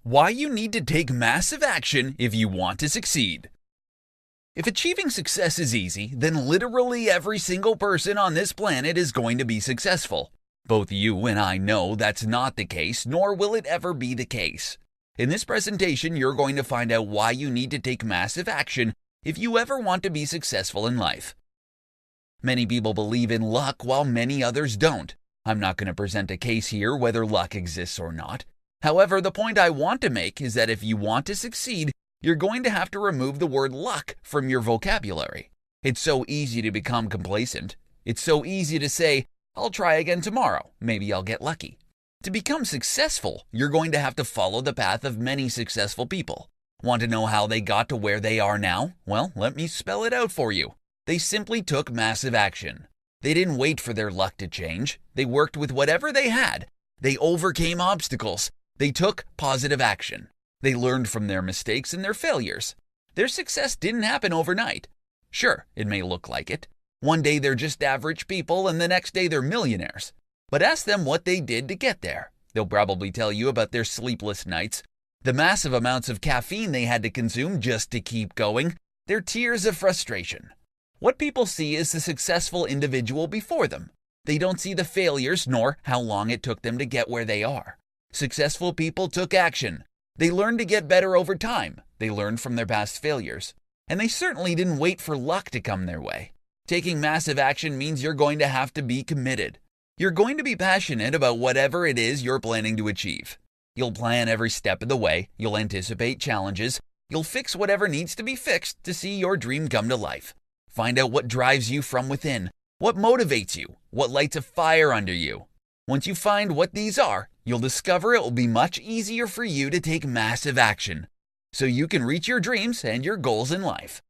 Why you need to take massive action if you want to succeed. If achieving success is easy, then literally every single person on this planet is going to be successful. Both you and I know that's not the case, nor will it ever be the case. In this presentation, you're going to find out why you need to take massive action if you ever want to be successful in life. Many people believe in luck while many others don't. I'm not going to present a case here whether luck exists or not. However, the point I want to make is that if you want to succeed, you're going to have to remove the word luck from your vocabulary. It's so easy to become complacent. It's so easy to say, I'll try again tomorrow. Maybe I'll get lucky. To become successful, you're going to have to follow the path of many successful people. Want to know how they got to where they are now? Well, let me spell it out for you. They simply took massive action. They didn't wait for their luck to change. They worked with whatever they had. They overcame obstacles. They took positive action. They learned from their mistakes and their failures. Their success didn't happen overnight. Sure, it may look like it. One day they're just average people and the next day they're millionaires. But ask them what they did to get there. They'll probably tell you about their sleepless nights, the massive amounts of caffeine they had to consume just to keep going, their tears of frustration. What people see is the successful individual before them. They don't see the failures nor how long it took them to get where they are. Successful people took action. They learned to get better over time. They learned from their past failures. And they certainly didn't wait for luck to come their way. Taking massive action means you're going to have to be committed. You're going to be passionate about whatever it is you're planning to achieve. You'll plan every step of the way. You'll anticipate challenges. You'll fix whatever needs to be fixed to see your dream come to life. Find out what drives you from within, what motivates you, what lights a fire under you. Once you find what these are, you'll discover it will be much easier for you to take massive action so you can reach your dreams and your goals in life.